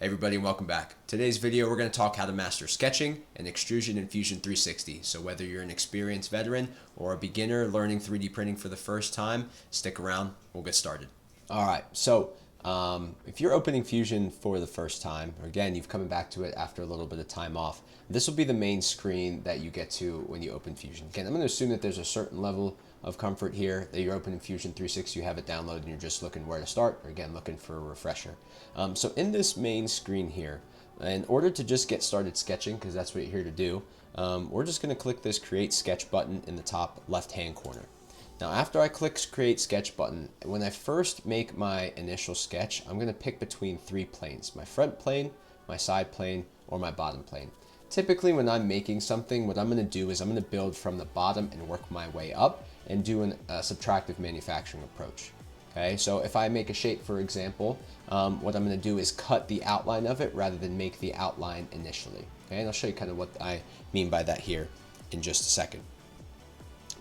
Hey everybody, and welcome back. Today's video we're going to talk how to master sketching and extrusion in Fusion 360. So whether you're an experienced veteran or a beginner learning 3D printing for the first time, stick around, we'll get started. Alright, so if you're opening Fusion for the first time, or again you've come back to it after a little bit of time off, this will be the main screen that you get to when you open Fusion. Again, I'm going to assume that there's a certain level of comfort here, that you're opening Fusion 360, you have it downloaded and you're just looking where to start, or again looking for a refresher. So in this main screen here, in order to just get started sketching, because that's what you're here to do, we're just going to click this Create Sketch button in the top left hand corner. Now after I click Create Sketch button, when I first make my initial sketch, I'm going to pick between three planes: my front plane, my side plane, or my bottom plane. Typically when I'm making something, what I'm going to do is I'm going to build from the bottom and work my way up and do a subtractive manufacturing approach. Okay, so if I make a shape, for example, what I'm going to do is cut the outline of it rather than make the outline initially. Okay, and I'll show you kind of what I mean by that here in just a second.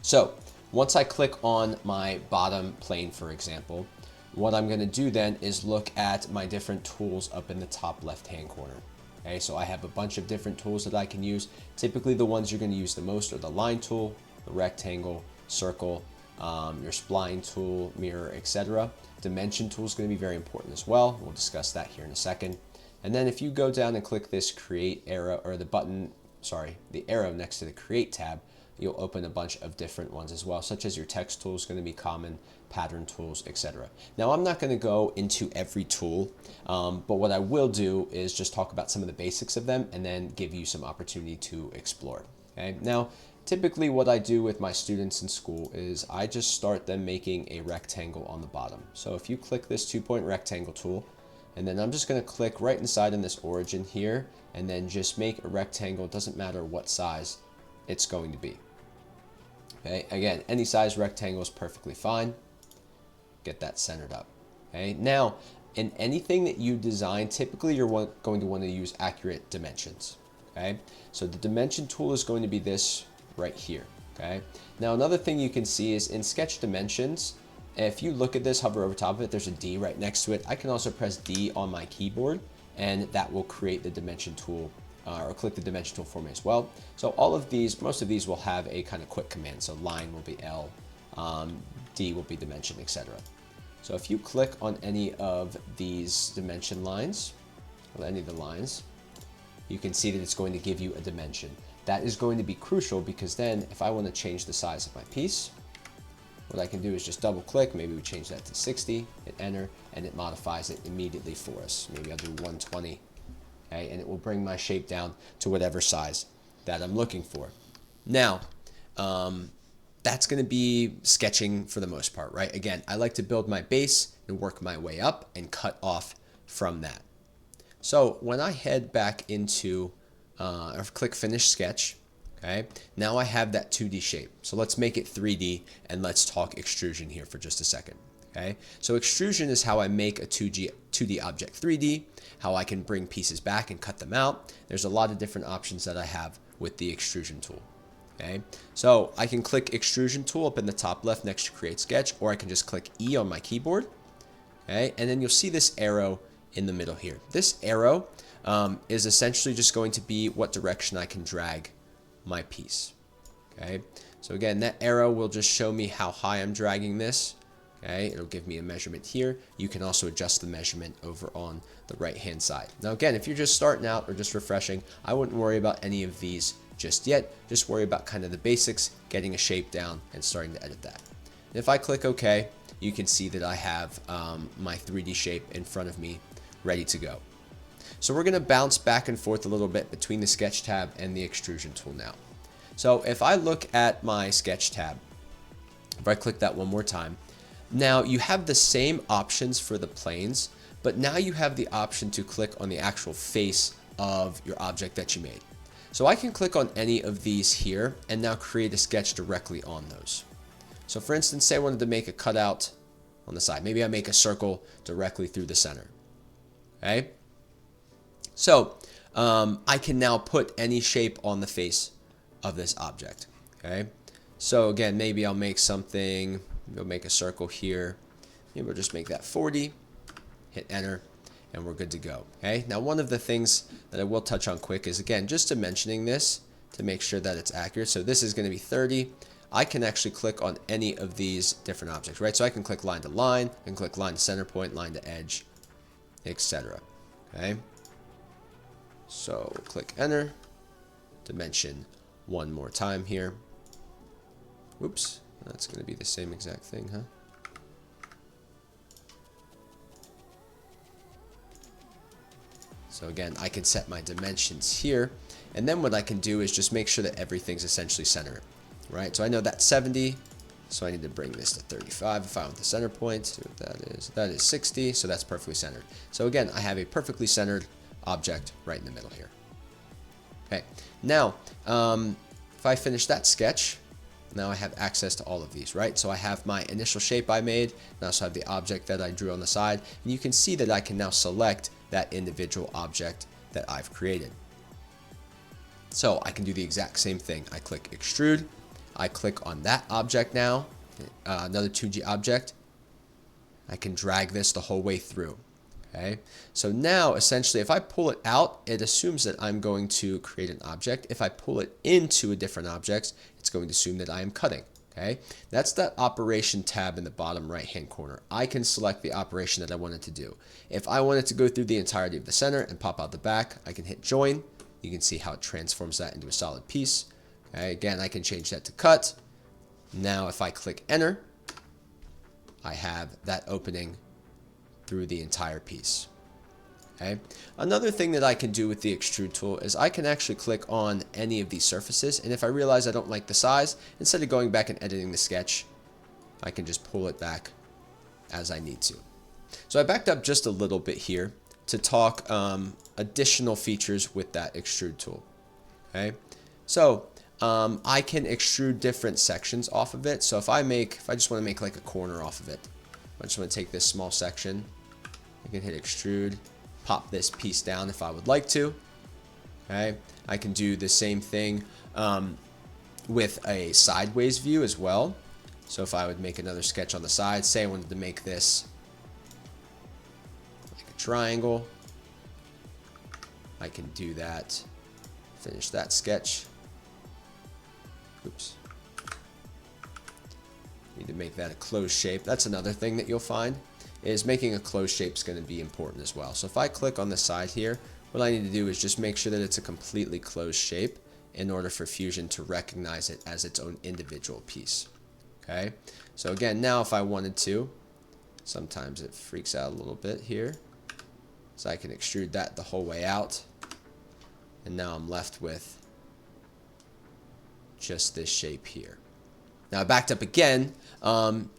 So once I click on my bottom plane, for example, what I'm going to do then is look at my different tools up in the top left hand corner. Okay, so I have a bunch of different tools that I can use. Typically the ones you're going to use the most are the line tool, the rectangle, circle, your spline tool, mirror, etc. Dimension tool is going to be very important as well. We'll discuss that here in a second. And then if you go down and click this create arrow, or the arrow next to the create tab, you'll open a bunch of different ones as well, such as your text tool is going to be common, pattern tools, etc. Now I'm not going to go into every tool, but what I will do is just talk about some of the basics of them and then give you some opportunity to explore. Okay? Now typically what I do with my students in school is I just start them making a rectangle on the bottom. So if you click this 2-point rectangle tool, and then I'm just going to click right inside in this origin here and then just make a rectangle. It doesn't matter what size it's going to be. Okay, again, any size rectangle is perfectly fine. Get that centered up. Okay, now in anything that you design, typically you're going to want to use accurate dimensions. Okay, so the dimension tool is going to be this right here. Okay, now another thing you can see is in sketch dimensions, if you look at this, hover over top of it, there's a D right next to it. I can also press D on my keyboard and that will create the dimension tool, or click the dimension tool for me as well. So all of these, most of these will have a kind of quick command. So line will be L, D will be dimension, etc. So if you click on any of these dimension lines, or any of the lines, you can see that it's going to give you a dimension. That is going to be crucial because then if I want to change the size of my piece, what I can do is just double click, maybe we change that to 60, hit enter, and it modifies it immediately for us. Maybe I'll do 120, okay, and it will bring my shape down to whatever size that I'm looking for. Now, that's going to be sketching for the most part, right? Again, I like to build my base and work my way up and cut off from that. So when I head back into or click Finish Sketch, okay, now I have that 2D shape. So let's make it 3D and let's talk extrusion here for just a second. Okay, so extrusion is how I make a 2D object 3D, how I can bring pieces back and cut them out. There's a lot of different options that I have with the extrusion tool. Okay, so I can click extrusion tool up in the top left next to create sketch, or I can just click E on my keyboard. Okay, and then you'll see this arrow in the middle here. This arrow is essentially just going to be what direction I can drag my piece. Okay, so again, that arrow will just show me how high I'm dragging this. Okay, it'll give me a measurement here. You can also adjust the measurement over on the right hand side. Now again, if you're just starting out or just refreshing, I wouldn't worry about any of these just yet. Just worry about kind of the basics, getting a shape down and starting to edit that. And if I click OK, you can see that I have my 3D shape in front of me ready to go. So we're going to bounce back and forth a little bit between the sketch tab and the extrusion tool now. So if I look at my sketch tab, if I click that one more time, now you have the same options for the planes, but now you have the option to click on the actual face of your object that you made. So I can click on any of these here and now create a sketch directly on those. So for instance, say I wanted to make a cutout on the side. Maybe I make a circle directly through the center. Okay, so I can now put any shape on the face of this object. Okay, so again, maybe I'll make something, we'll make a circle here. Maybe we'll just make that 40, hit enter, and we're good to go. Okay, now one of the things that I will touch on quick is, again, just dimensioning this to make sure that it's accurate. So this is going to be 30. I can actually click on any of these different objects, right? So I can click line to line, I can click line to center point, line to edge, etc. Okay, so click enter, dimension one more time here. Oops, that's going to be the same exact thing, huh? So again, I can set my dimensions here, and then what I can do is just make sure that everything's essentially centered, right? So I know that's 70, so I need to bring this to 35 if I want the center point. See what that is. That is 60, so that's perfectly centered. So again, I have a perfectly centered object right in the middle here. Okay, now if I finish that sketch, now I have access to all of these, right? So I have my initial shape I made, and I also have the object that I drew on the side, and you can see that I can now select that individual object that I've created. So I can do the exact same thing. I click extrude, I click on that object now, another 2D object. I can drag this the whole way through. Okay, so now essentially if I pull it out, it assumes that I'm going to create an object. If I pull it into a different object, it's going to assume that I am cutting. Okay, that's that operation tab in the bottom right hand corner. I can select the operation that I wanted to do. If I wanted to go through the entirety of the center and pop out the back, I can hit join. You can see how it transforms that into a solid piece. Okay, again, I can change that to cut. Now if I click enter, I have that opening through the entire piece. Okay. Another thing that I can do with the extrude tool is I can actually click on any of these surfaces, and if I realize I don't like the size, instead of going back and editing the sketch, I can just pull it back as I need to. So I backed up just a little bit here to talk additional features with that extrude tool. Okay, so I can extrude different sections off of it. So if I just want to make like a corner off of it, I just want to take this small section, I can hit extrude, pop this piece down if I would like to. Okay, I can do the same thing with a sideways view as well. So if I would make another sketch on the side, say I wanted to make this like a triangle, I can do that, finish that sketch. Oops. Need to make that a closed shape. That's another thing that you'll find is making a closed shape is going to be important as well. So if I click on the side here, what I need to do is just make sure that it's a completely closed shape in order for Fusion to recognize it as its own individual piece. Okay, so again, now if I wanted to, sometimes it freaks out a little bit here, so I can extrude that the whole way out, and now I'm left with just this shape here. Now I backed up again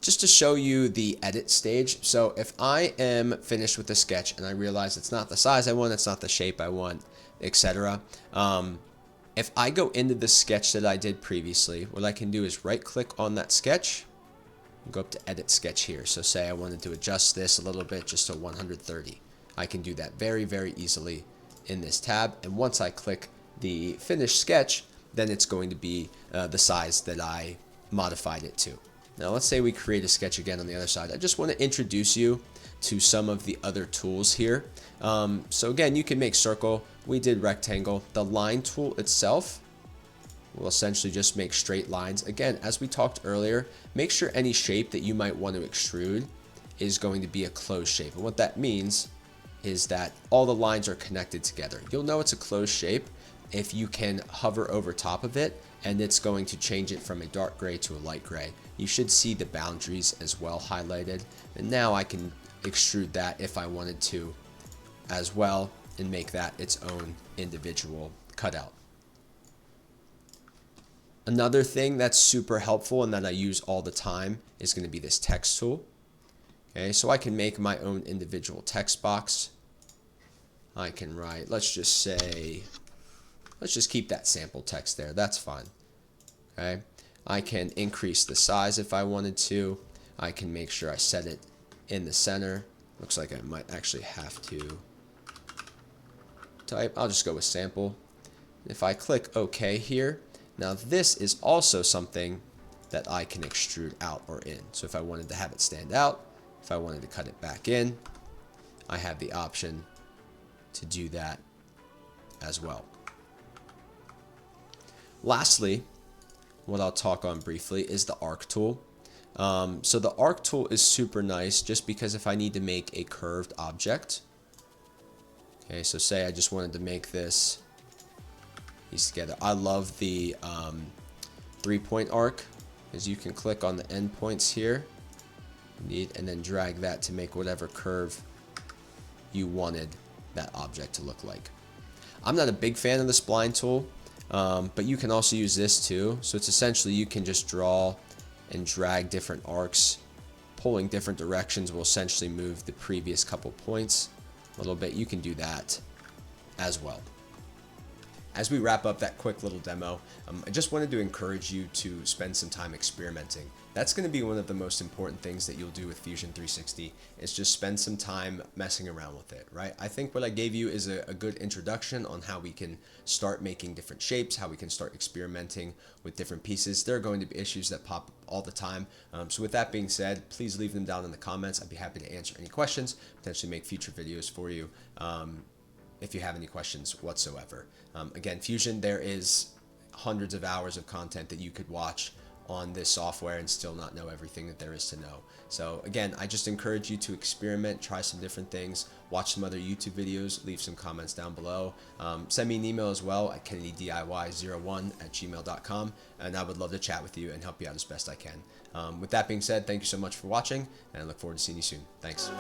just to show you the edit stage. So if I am finished with the sketch and I realize it's not the size I want, it's not the shape I want, etc. If I go into the sketch that I did previously, what I can do is right click on that sketch and go up to edit sketch here. So say I wanted to adjust this a little bit just to 130. I can do that very, very easily in this tab. And once I click the finish sketch, then it's going to be the size that I modified it to. Now let's say we create a sketch again on the other side. I just want to introduce you to some of the other tools here. So again, you can make circle. We did rectangle. The line tool itself will essentially just make straight lines. Again, as we talked earlier, make sure any shape that you might want to extrude is going to be a closed shape. And what that means is that all the lines are connected together. You'll know it's a closed shape if you can hover over top of it, and it's going to change it from a dark gray to a light gray. You should see the boundaries as well highlighted, and now I can extrude that if I wanted to as well and make that its own individual cutout. Another thing that's super helpful and that I use all the time is going to be this text tool. Okay, so I can make my own individual text box. I can write, let's just keep that sample text there. That's fine. Okay, I can increase the size if I wanted to. I can make sure I set it in the center. Looks like I might actually have to type. I'll just go with sample. If I click OK here, now this is also something that I can extrude out or in. So if I wanted to have it stand out, if I wanted to cut it back in, I have the option to do that as well. Lastly, what I'll talk on briefly is the arc tool. So the arc tool is super nice just because if I need to make a curved object, okay, so say I just wanted to make this piece together. I love the 3-point arc, because you can click on the endpoints here and then drag that to make whatever curve you wanted that object to look like. I'm not a big fan of the spline tool, but you can also use this too. So it's essentially you can just draw and drag different arcs. Pulling different directions will essentially move the previous couple points a little bit. You can do that as well. As we wrap up that quick little demo, I just wanted to encourage you to spend some time experimenting. That's going to be one of the most important things that you'll do with Fusion 360, is just spend some time messing around with it, right? I think what I gave you is a good introduction on how we can start making different shapes, how we can start experimenting with different pieces. There are going to be issues that pop up all the time. So with that being said, please leave them down in the comments. I'd be happy to answer any questions, potentially make future videos for you. If you have any questions whatsoever. Again, Fusion, there is hundreds of hours of content that you could watch on this software and still not know everything that there is to know. So again, I just encourage you to experiment, try some different things, watch some other YouTube videos, leave some comments down below. Send me an email as well at kennedydiy01@gmail.com, and I would love to chat with you and help you out as best I can. With that being said, thank you so much for watching, and I look forward to seeing you soon. Thanks.